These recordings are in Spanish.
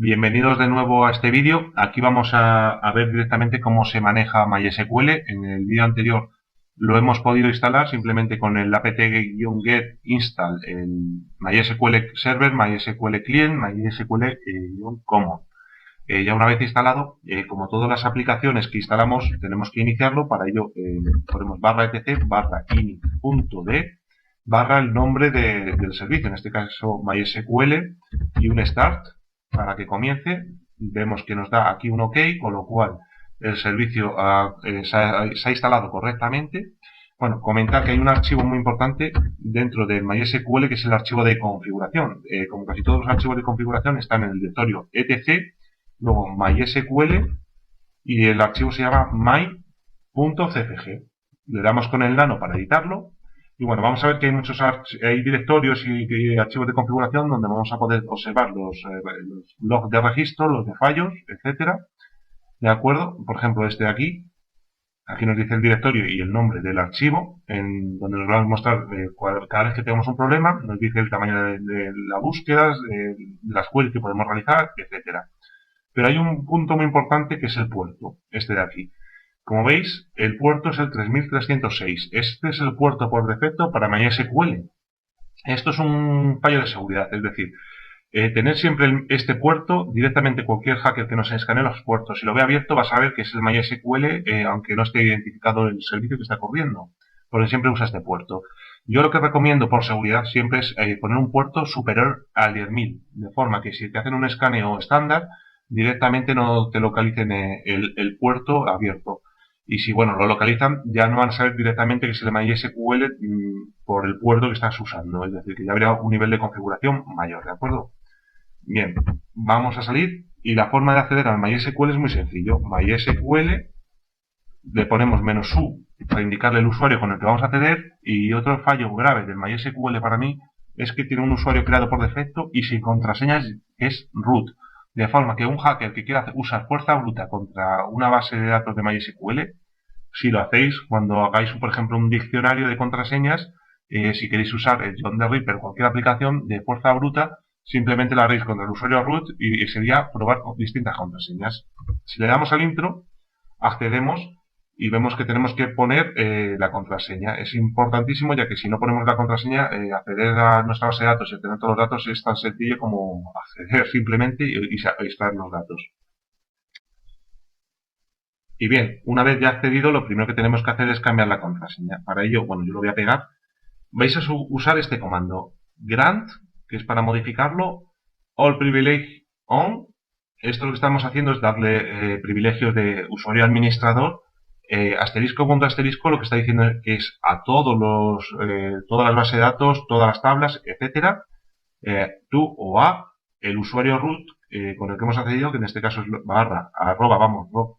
Bienvenidos de nuevo a este vídeo. Aquí vamos a ver directamente cómo se maneja MySQL. En el vídeo anterior lo hemos podido instalar simplemente con el apt-get install el MySQL Server, MySQL Client, MySQL-common. Ya una vez instalado, como todas las aplicaciones que instalamos, tenemos que iniciarlo. Para ello ponemos /etc/init.d barra el nombre del servicio, en este caso MySQL, y un start para que comience. Vemos que nos da aquí un OK, con lo cual el servicio se ha instalado correctamente. Bueno, comentar que hay un archivo muy importante dentro del MySQL, que es el archivo de configuración. Como casi todos los archivos de configuración están en el directorio etc, luego MySQL, y el archivo se llama my.cpg. Le damos con el nano para editarlo. Y bueno, vamos a ver que hay directorios y archivos de configuración donde vamos a poder observar los logs de registro, los de fallos, etcétera. ¿De acuerdo? Por ejemplo, este de aquí. Aquí nos dice el directorio y el nombre del archivo, donde nos va a mostrar cada vez que tenemos un problema, nos dice el tamaño de las búsquedas, de las queries que podemos realizar, etcétera. Pero hay un punto muy importante que es el puerto, este de aquí. Como veis, el puerto es el 3306. Este es el puerto por defecto para MySQL. Esto es un fallo de seguridad, es decir, tener siempre este puerto, directamente cualquier hacker que nos escanee los puertos, si lo ve abierto, va a saber que es el MySQL, aunque no esté identificado el servicio que está corriendo, porque siempre usa este puerto. Yo lo que recomiendo por seguridad siempre es poner un puerto superior al 10.000, de forma que si te hacen un escaneo estándar, directamente no te localicen el puerto abierto. Y si, bueno, lo localizan, ya no van a saber directamente que es el MySQL por el puerto que estás usando. Es decir, que ya habría un nivel de configuración mayor, ¿de acuerdo? Bien, vamos a salir y la forma de acceder al MySQL es muy sencillo. MySQL, le ponemos "-u" para indicarle el usuario con el que vamos a acceder. Y otro fallo grave del MySQL para mí es que tiene un usuario creado por defecto y sin contraseñas, es root. De forma que un hacker que quiera usar fuerza bruta contra una base de datos de MySQL, si lo hacéis cuando hagáis, por ejemplo, un diccionario de contraseñas, si queréis usar el John the Ripper, cualquier aplicación de fuerza bruta, simplemente la haréis contra el usuario root y sería probar distintas contraseñas. Si le damos al intro, accedemos y vemos que tenemos que poner la contraseña. Es importantísimo, ya que si no ponemos la contraseña, acceder a nuestra base de datos y obtener todos los datos es tan sencillo como acceder simplemente y extraer los datos. Y bien, una vez ya accedido, lo primero que tenemos que hacer es cambiar la contraseña. Para ello, bueno, yo lo voy a pegar. Vais a usar este comando, grant, que es para modificarlo, all privilege on. Esto lo que estamos haciendo es darle privilegios de usuario administrador. Asterisco punto asterisco lo que está diciendo que es a todas las bases de datos, todas las tablas, etcétera, to o a el usuario root con el que hemos accedido, que en este caso es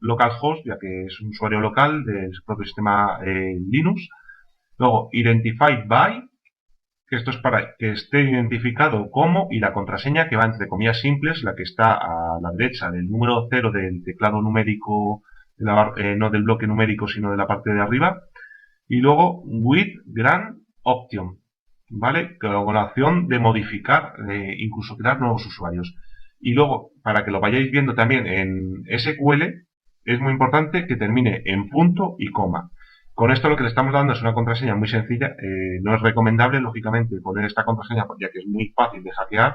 localhost, ya que es un usuario local del propio sistema Linux. Luego, identified by, que esto es para que esté identificado como, y la contraseña, que va entre comillas simples, la que está a la derecha del número 0 del teclado numérico, no del bloque numérico, sino de la parte de arriba. Y luego, with grant option, ¿vale? Con la opción de modificar, incluso crear nuevos usuarios. Y luego, para que lo vayáis viendo también en SQL, es muy importante que termine en punto y coma. Con esto lo que le estamos dando es una contraseña muy sencilla. No es recomendable, lógicamente, poner esta contraseña, ya que es muy fácil de hackear.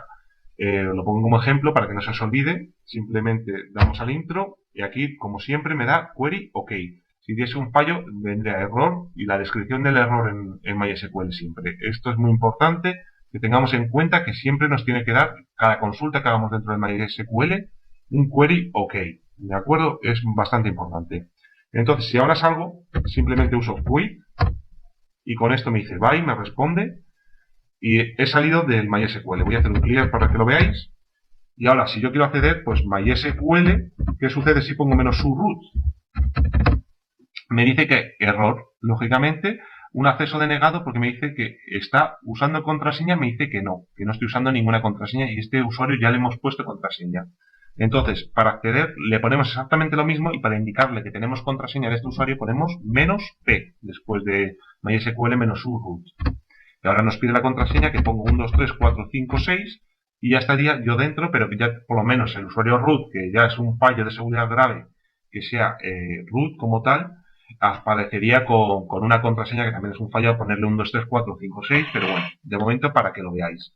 Lo pongo como ejemplo para que no se os olvide. Simplemente damos al intro y aquí, como siempre, me da query OK. Si diese un fallo, vendría error y la descripción del error en MySQL siempre. Esto es muy importante, que tengamos en cuenta que siempre nos tiene que dar, cada consulta que hagamos dentro de MySQL, un query OK. ¿De acuerdo? Es bastante importante. Entonces, si ahora salgo, simplemente uso quit y con esto me dice bye, me responde y he salido del MySQL. Voy a hacer un clear para que lo veáis. Y ahora, si yo quiero acceder, pues MySQL, ¿qué sucede si pongo -u root? Me dice que error, lógicamente, un acceso denegado porque me dice que está usando contraseña, me dice que no estoy usando ninguna contraseña y este usuario ya le hemos puesto contraseña. Entonces, para acceder le ponemos exactamente lo mismo y para indicarle que tenemos contraseña de este usuario ponemos -p después de MySQL -u root. Y ahora nos pide la contraseña, que pongo 1, 2, 3, 4, 5, 6 y ya estaría yo dentro, pero que ya por lo menos el usuario root, que ya es un fallo de seguridad grave, que sea root como tal, aparecería con una contraseña que también es un fallo, ponerle un 2, 3, 4, 5, 6, pero bueno, de momento para que lo veáis.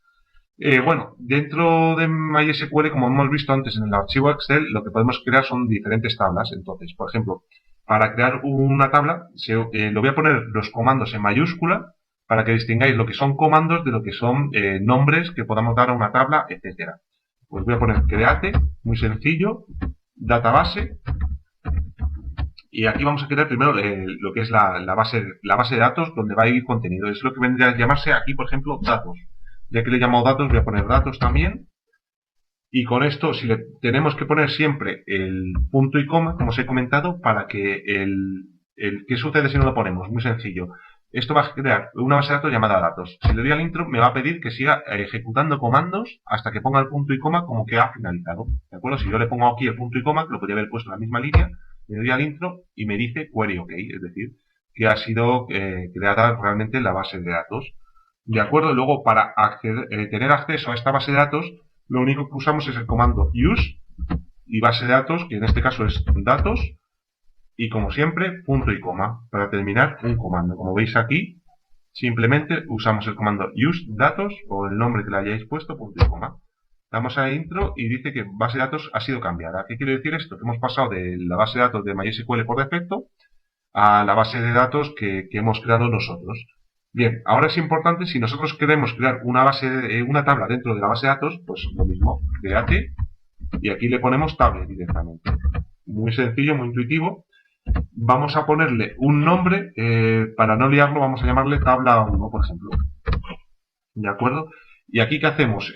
Bueno, dentro de MySQL, como hemos visto antes en el archivo Excel, lo que podemos crear son diferentes tablas. Entonces, por ejemplo, para crear una tabla, lo voy a poner los comandos en mayúscula para que distingáis lo que son comandos de lo que son nombres que podamos dar a una tabla, etcétera. Pues voy a poner create, muy sencillo, database, y aquí vamos a crear primero lo que es la base de datos donde va a ir contenido. Es lo que vendría a llamarse aquí, por ejemplo, datos. Ya que le he llamado datos, voy a poner datos también. Y con esto, si le tenemos que poner siempre el punto y coma, como os he comentado, para que ¿qué sucede si no lo ponemos? Muy sencillo. Esto va a crear una base de datos llamada datos. Si le doy al intro, me va a pedir que siga ejecutando comandos hasta que ponga el punto y coma como que ha finalizado. ¿De acuerdo? Si yo le pongo aquí el punto y coma, que lo podría haber puesto en la misma línea, le doy al intro y me dice query OK, es decir, que ha sido creada realmente la base de datos. ¿De acuerdo? Luego, para tener acceso a esta base de datos, lo único que usamos es el comando use y base de datos, que en este caso es datos, y como siempre, punto y coma, para terminar un comando. Como veis aquí, simplemente usamos el comando use datos, o el nombre que le hayáis puesto, punto y coma. Damos a intro y dice que base de datos ha sido cambiada. ¿Qué quiere decir esto? Que hemos pasado de la base de datos de MySQL por defecto a la base de datos que hemos creado nosotros. Bien, ahora es importante, si nosotros queremos crear una tabla dentro de la base de datos, pues lo mismo, create, y aquí le ponemos table directamente. Muy sencillo, muy intuitivo. Vamos a ponerle un nombre, para no liarlo, vamos a llamarle tabla 1, por ejemplo. ¿De acuerdo? Y aquí, ¿qué hacemos?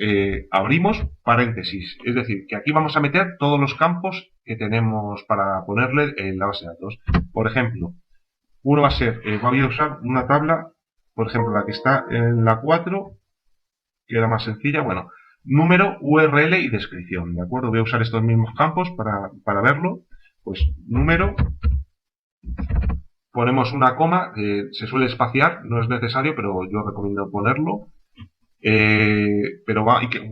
Abrimos paréntesis, es decir, que aquí vamos a meter todos los campos que tenemos para ponerle en la base de datos. Por ejemplo, uno va a ser, voy a usar una tabla, por ejemplo, la que está en la 4, que era más sencilla, bueno, número, URL y descripción, ¿de acuerdo? Voy a usar estos mismos campos para verlo, pues número, ponemos una coma, se suele espaciar, no es necesario, pero yo recomiendo ponerlo,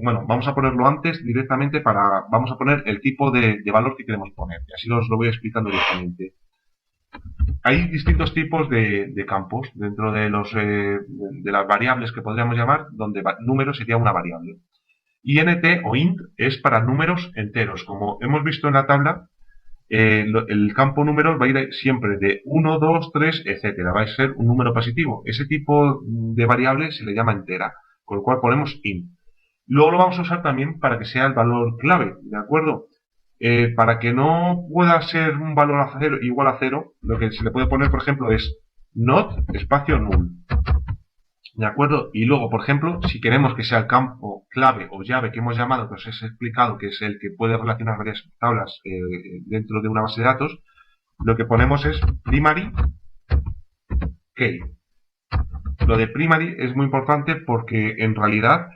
bueno, vamos a ponerlo antes directamente vamos a poner el tipo de valor que queremos poner, y así os lo voy explicando directamente. Hay distintos tipos de campos dentro de las variables que podríamos llamar, donde número sería una variable. INT o int es para números enteros. Como hemos visto en la tabla, el campo números va a ir siempre de 1, 2, 3, etcétera. Va a ser un número positivo. Ese tipo de variable se le llama entera, con lo cual ponemos int. Luego lo vamos a usar también para que sea el valor clave, ¿de acuerdo? Para que no pueda ser un valor igual a 0, lo que se le puede poner, por ejemplo, es not espacio null. ¿De acuerdo? Y luego, por ejemplo, si queremos que sea el campo clave o llave que hemos llamado, que os he explicado, que es el que puede relacionar varias tablas dentro de una base de datos, lo que ponemos es primary key. Lo de primary es muy importante porque en realidad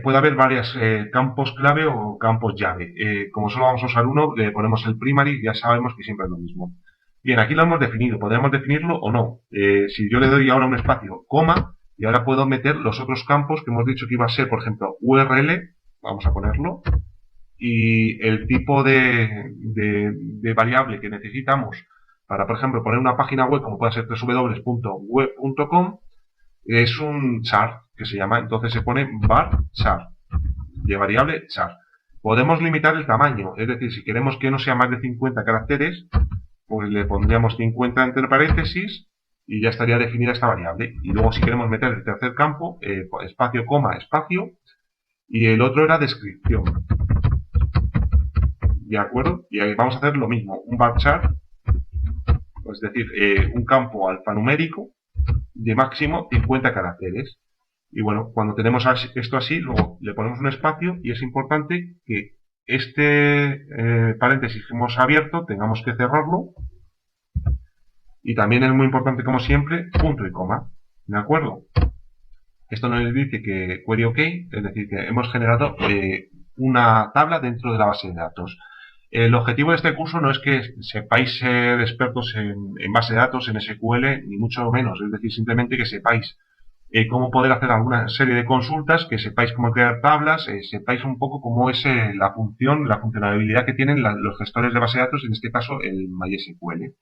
puede haber varios campos clave o campos llave. Como solo vamos a usar uno, le ponemos el primary y ya sabemos que siempre es lo mismo. Bien, aquí lo hemos definido. Podemos definirlo o no. Si yo le doy ahora un espacio, coma, y ahora puedo meter los otros campos que hemos dicho que iba a ser, por ejemplo, URL, vamos a ponerlo, y el tipo de variable que necesitamos para, por ejemplo, poner una página web como puede ser www.web.com, es un char que se llama, entonces se pone var char, de variable char. Podemos limitar el tamaño, es decir, si queremos que no sea más de 50 caracteres, pues le pondríamos 50 entre paréntesis y ya estaría definida esta variable. Y luego si queremos meter el tercer campo, espacio, coma, espacio, y el otro era descripción. ¿De acuerdo? Y ahí vamos a hacer lo mismo, un varchar, es decir, un campo alfanumérico de máximo 50 caracteres. Y bueno, cuando tenemos esto así, luego le ponemos un espacio y es importante que este paréntesis que hemos abierto tengamos que cerrarlo. Y también es muy importante, como siempre, punto y coma. ¿De acuerdo? Esto nos dice que query OK, es decir, que hemos generado una tabla dentro de la base de datos. El objetivo de este curso no es que sepáis ser expertos en base de datos, en SQL, ni mucho menos. Es decir, simplemente que sepáis cómo poder hacer alguna serie de consultas, que sepáis cómo crear tablas, sepáis un poco cómo es la funcionalidad que tienen los gestores de base de datos, en este caso el MySQL.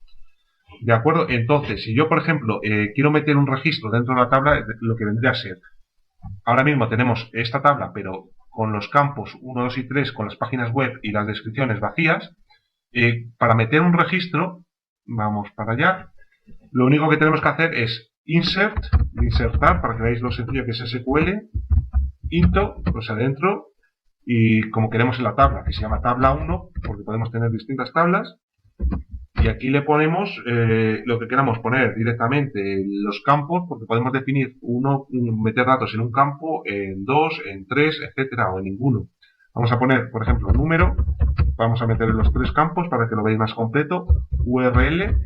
¿De acuerdo? Entonces, si yo, por ejemplo, quiero meter un registro dentro de la tabla, lo que vendría a ser, ahora mismo tenemos esta tabla, pero con los campos 1, 2 y 3, con las páginas web y las descripciones vacías. Para meter un registro, vamos para allá, lo único que tenemos que hacer es insertar, para que veáis lo sencillo que es SQL, into, pues adentro, y como queremos en la tabla, que se llama tabla 1, porque podemos tener distintas tablas, y aquí le ponemos lo que queramos poner directamente en los campos, porque podemos definir meter datos en un campo, en 2, en 3, etcétera, o en ninguno. Vamos a poner, por ejemplo, número, vamos a meter en los 3 campos para que lo veáis más completo, URL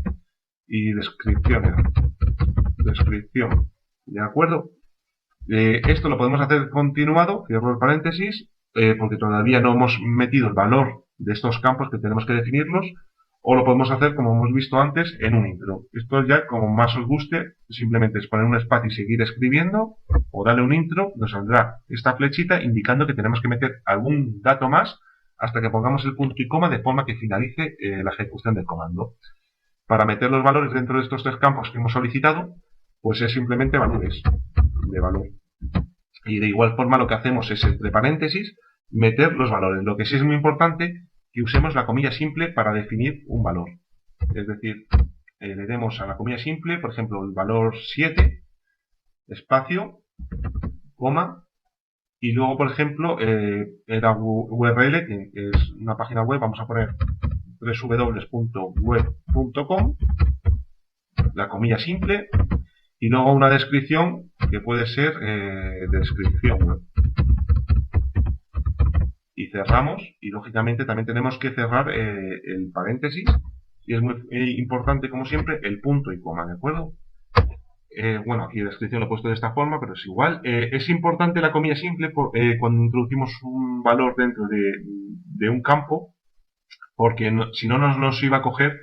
y descripción. ¿De acuerdo? Esto lo podemos hacer continuado, cierro el paréntesis, porque todavía no hemos metido el valor de estos campos que tenemos que definirlos, o lo podemos hacer, como hemos visto antes, en un intro. Esto ya, como más os guste, simplemente es poner un espacio y seguir escribiendo, o darle un intro, nos saldrá esta flechita indicando que tenemos que meter algún dato más hasta que pongamos el punto y coma de forma que finalice la ejecución del comando. Para meter los valores dentro de estos 3 campos que hemos solicitado, pues es simplemente valores de valor. Y de igual forma lo que hacemos es, entre paréntesis, meter los valores. Lo que sí es muy importante, que usemos la comilla simple para definir un valor. Es decir, le demos a la comilla simple, por ejemplo, el valor 7, espacio, coma, y luego, por ejemplo, era URL, que es una página web, vamos a poner www.web.com, la comilla simple, y luego una descripción que puede ser descripción web. Y cerramos, y lógicamente también tenemos que cerrar el paréntesis, y es muy importante, como siempre, el punto y coma, ¿de acuerdo? Bueno, aquí la descripción lo he puesto de esta forma, pero es igual. Es importante la comilla simple cuando introducimos un valor dentro de un campo, porque si no nos iba a coger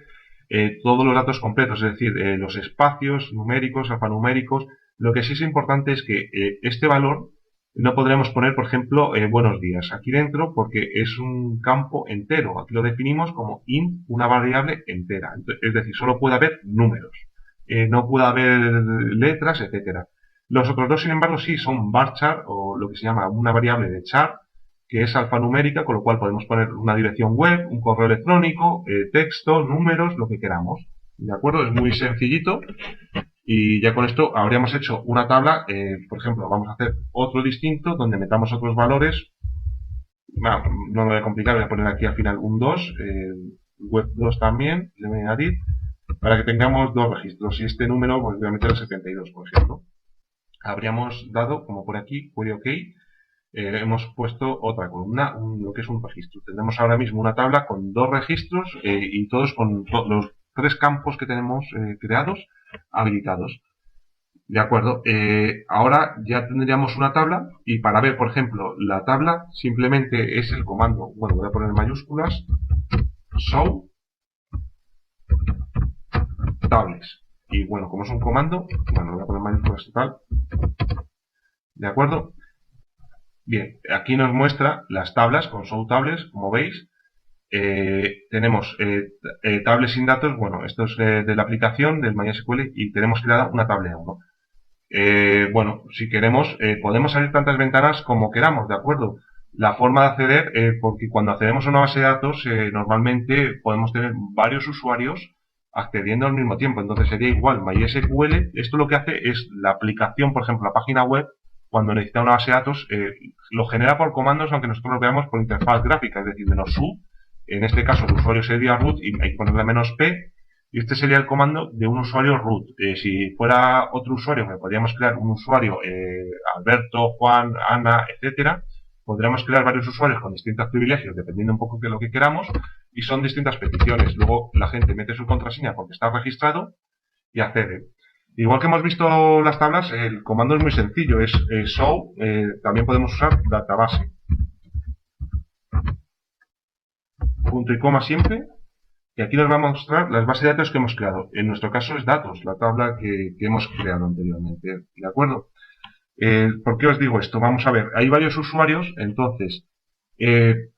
todos los datos completos, es decir, los espacios numéricos, alfanuméricos. Lo que sí es importante es que este valor no podremos poner, por ejemplo, buenos días aquí dentro, porque es un campo entero. Aquí lo definimos como int, una variable entera. Es decir, solo puede haber números. No puede haber letras, etcétera. Los otros dos, sin embargo, sí son varchar, o lo que se llama una variable de char, que es alfanumérica, con lo cual podemos poner una dirección web, un correo electrónico, texto, números, lo que queramos. ¿De acuerdo? Es muy sencillito. Y ya con esto habríamos hecho una tabla, por ejemplo, vamos a hacer otro distinto, donde metamos otros valores. Bueno, no me voy a complicar, voy a poner aquí al final un 2, web 2 también, le voy a añadir, para que tengamos 2 registros. Y este número, pues voy a meter el 72, por ejemplo. Habríamos dado, como por aquí, query OK, hemos puesto otra columna, lo que es un registro. Tendremos ahora mismo una tabla con 2 registros y todos con los 3 campos que tenemos creados habilitados. De acuerdo, ahora ya tendríamos una tabla, y para ver, por ejemplo, la tabla simplemente es el comando, bueno, voy a poner en mayúsculas, show tables. Y bueno, como es un comando, bueno, voy a poner en mayúsculas total. De acuerdo. Bien, aquí nos muestra las tablas con show tables, como veis. Tenemos tables sin datos, bueno, esto es de la aplicación del MySQL, y tenemos creada una tabla 1. Bueno, si queremos, podemos abrir tantas ventanas como queramos, ¿de acuerdo? La forma de acceder, porque cuando accedemos a una base de datos, normalmente podemos tener varios usuarios accediendo al mismo tiempo, entonces sería igual. MySQL, esto lo que hace es la aplicación, por ejemplo, la página web, cuando necesita una base de datos, lo genera por comandos, aunque nosotros lo veamos por interfaz gráfica, es decir, -u, en este caso el usuario sería root, y hay que ponerle -p, y este sería el comando de un usuario root. Si fuera otro usuario, que podríamos crear un usuario, Alberto, Juan, Ana, etcétera, podríamos crear varios usuarios con distintos privilegios, dependiendo un poco de lo que queramos, y son distintas peticiones. Luego la gente mete su contraseña porque está registrado y accede. Igual que hemos visto las tablas, el comando es muy sencillo, es show, también podemos usar database. Punto y coma siempre. Y aquí nos va a mostrar las bases de datos que hemos creado. En nuestro caso es datos, la tabla que hemos creado anteriormente. ¿De acuerdo? ¿Por qué os digo esto? Vamos a ver, hay varios usuarios, entonces,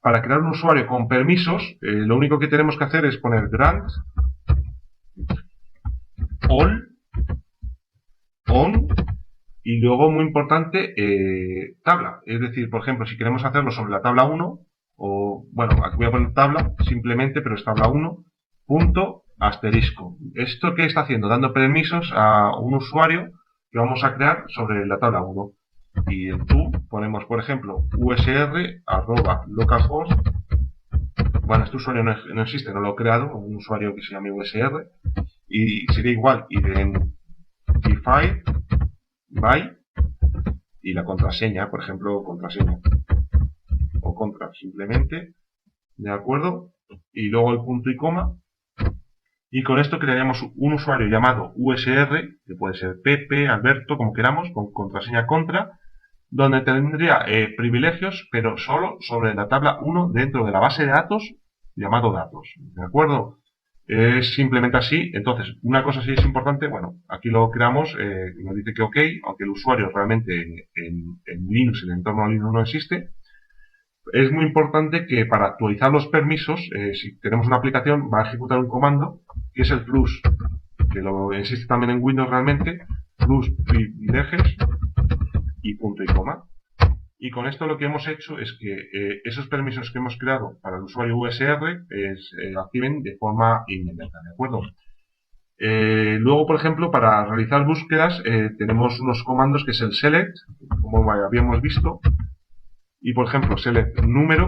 para crear un usuario con permisos, lo único que tenemos que hacer es poner grant all on y luego, muy importante, tabla. Es decir, por ejemplo, si queremos hacerlo sobre la tabla 1, o, bueno, aquí voy a poner tabla, simplemente, pero es tabla 1, punto, asterisco. ¿Esto qué está haciendo? Dando permisos a un usuario que vamos a crear sobre la tabla 1. Y en to ponemos, por ejemplo, usr@localhost. Bueno, este usuario no existe, no lo he creado, un usuario que se llame usr. Y sería igual, identify by y la contraseña, por ejemplo, contraseña o contra, simplemente, ¿de acuerdo? Y luego el punto y coma. Y con esto crearíamos un usuario llamado USR, que puede ser Pepe, Alberto, como queramos, con contraseña contra, donde tendría privilegios, pero solo sobre la tabla 1 dentro de la base de datos llamado datos, ¿de acuerdo? Es simplemente así. Entonces, una cosa sí es importante, bueno, aquí lo creamos, nos dice que ok, aunque el usuario realmente en Linux, en el entorno Linux no existe. Es muy importante que para actualizar los permisos, si tenemos una aplicación, va a ejecutar un comando, que es el plus, que lo existe también en Windows realmente, plus privileges y punto y coma. Y con esto lo que hemos hecho es que esos permisos que hemos creado para el usuario USR activen de forma inmediata, ¿de acuerdo? Luego, por ejemplo, para realizar búsquedas tenemos unos comandos que es el select, como habíamos visto, y por ejemplo, select número,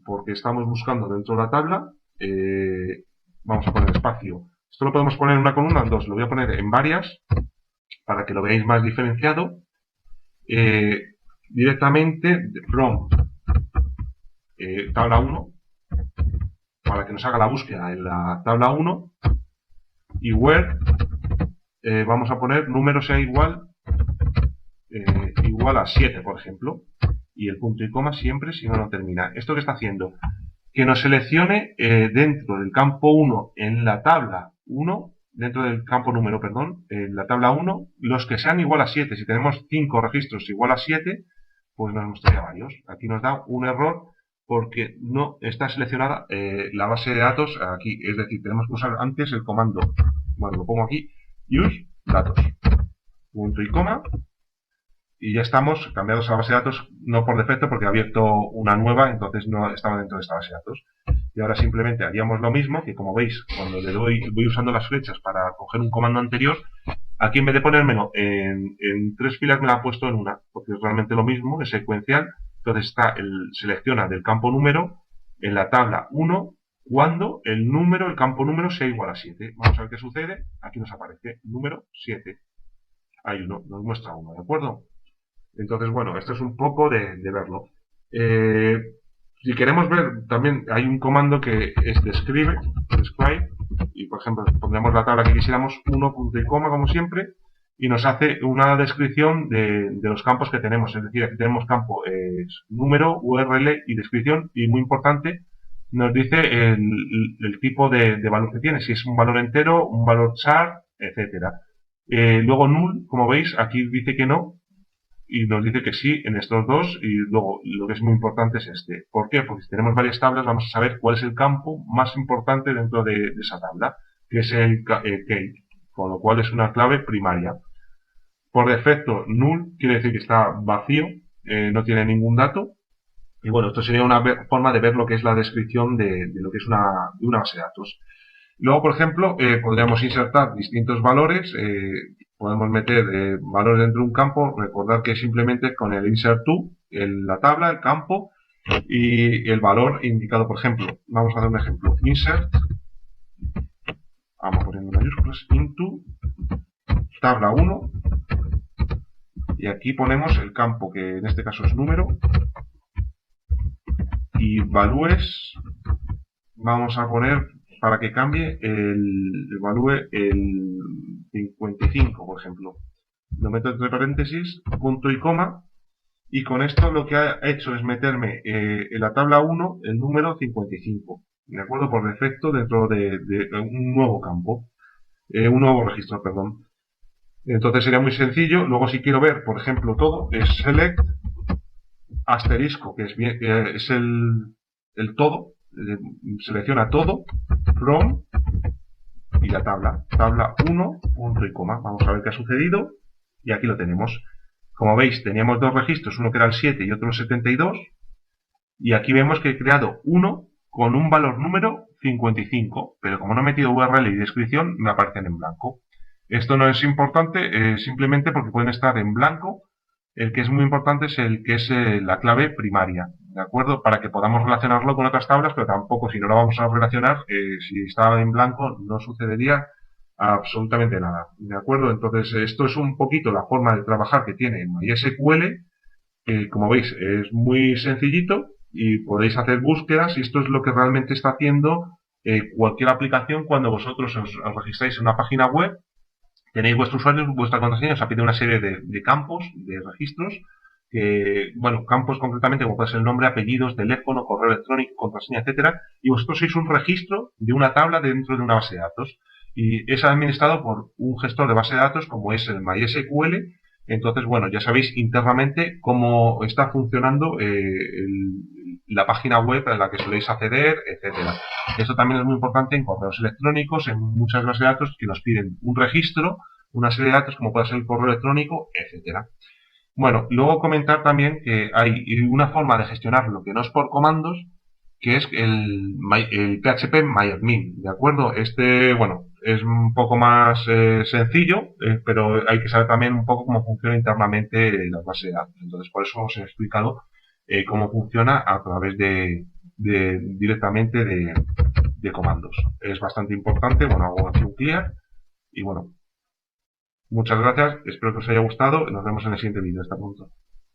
porque estamos buscando dentro de la tabla, vamos a poner espacio. Esto lo podemos poner en una columna, en dos, lo voy a poner en varias, para que lo veáis más diferenciado. Directamente from tabla 1, para que nos haga la búsqueda en la tabla 1, y where vamos a poner número sea igual a 7, por ejemplo, y el punto y coma siempre si no lo termina. ¿Esto qué está haciendo? Que nos seleccione dentro del campo 1 en la tabla 1, dentro del campo número, perdón, en la tabla 1, los que sean igual a 7. Si tenemos 5 registros igual a 7, pues nos mostraría varios. Aquí nos da un error porque no está seleccionada la base de datos aquí. Es decir, tenemos que usar antes el comando, bueno, lo pongo aquí, use datos, punto y coma, y ya estamos cambiados a la base de datos, no por defecto porque he abierto una nueva, entonces no estaba dentro de esta base de datos. Y ahora simplemente haríamos lo mismo, que como veis, cuando le doy, voy usando las flechas para coger un comando anterior, aquí en vez de ponérmelo en 3 filas me la ha puesto en una, porque es realmente lo mismo, es secuencial. Entonces está selecciona del campo número en la tabla 1 cuando el campo número sea igual a 7. Vamos a ver qué sucede. Aquí nos aparece número 7. Hay uno, nos muestra uno, ¿de acuerdo? Entonces, bueno, esto es un poco de verlo. Si queremos ver, también hay un comando que es describe, y por ejemplo, pondremos la tabla que quisiéramos, 1 punto y coma, como siempre, y nos hace una descripción de los campos que tenemos. Es decir, aquí tenemos campo número, URL y descripción, y muy importante, nos dice el tipo de valor que tiene, si es un valor entero, un valor char, etcétera. Luego null, como veis, aquí dice que no, y nos dice que sí en estos dos, y luego lo que es muy importante es este. ¿Por qué? Porque si tenemos varias tablas vamos a saber cuál es el campo más importante dentro de esa tabla, que es el key, con lo cual es una clave primaria. Por defecto, null quiere decir que está vacío, no tiene ningún dato, y bueno, esto sería una forma de ver lo que es la descripción de lo que es una base de datos. Luego, por ejemplo, podríamos insertar distintos valores, podemos meter valores dentro de un campo, recordar que simplemente con el insert to, la tabla, el campo y el valor indicado, por ejemplo, vamos a hacer un ejemplo, insert, vamos poniendo mayúsculas, into, tabla 1, y aquí ponemos el campo, que en este caso es número, y values, vamos a poner para que cambie el value el 55, por ejemplo. Lo meto entre paréntesis, punto y coma, y con esto lo que ha hecho es meterme en la tabla 1 el número 55. ¿de acuerdo? Por defecto dentro de un nuevo campo, un nuevo registro, perdón. Entonces sería muy sencillo. Luego si quiero ver, por ejemplo, todo, es select asterisco, que es el todo, selecciona todo, from y la tabla 1, punto y coma. Vamos a ver qué ha sucedido y aquí lo tenemos. Como veis, teníamos dos registros, uno que era el 7 y otro el 72, y aquí vemos que he creado uno con un valor número 55, pero como no he metido URL y descripción, me aparecen en blanco. Esto no es importante, simplemente porque pueden estar en blanco. El que es muy importante es el que es la clave primaria, ¿de acuerdo? Para que podamos relacionarlo con otras tablas, pero tampoco, si no lo vamos a relacionar, si está en blanco, no sucedería absolutamente nada, ¿de acuerdo? Entonces, esto es un poquito la forma de trabajar que tiene MySQL, que como veis es muy sencillito y podéis hacer búsquedas, y esto es lo que realmente está haciendo cualquier aplicación cuando vosotros os registráis en una página web. Tenéis vuestro usuario, vuestra contraseña, os pide una serie de campos, de registros, que, bueno, campos concretamente como puede ser el nombre, apellidos, teléfono, correo electrónico, contraseña, etcétera, y vosotros sois un registro de una tabla dentro de una base de datos. Y es administrado por un gestor de base de datos como es el MySQL. Entonces, bueno, ya sabéis internamente cómo está funcionando la página web a la que soléis acceder, etcétera. Esto también es muy importante en correos electrónicos, en muchas bases de datos que nos piden un registro, una serie de datos como puede ser el correo electrónico, etcétera. Bueno, luego comentar también que hay una forma de gestionar lo que no es por comandos, que es el PHP MyAdmin, ¿de acuerdo? Este, bueno, es un poco más sencillo, pero hay que saber también un poco cómo funciona internamente la base de datos. Entonces, por eso os he explicado cómo funciona a través directamente de comandos. Es bastante importante. Bueno, hago aquí un clear y bueno, muchas gracias. Espero que os haya gustado y nos vemos en el siguiente vídeo. Hasta pronto.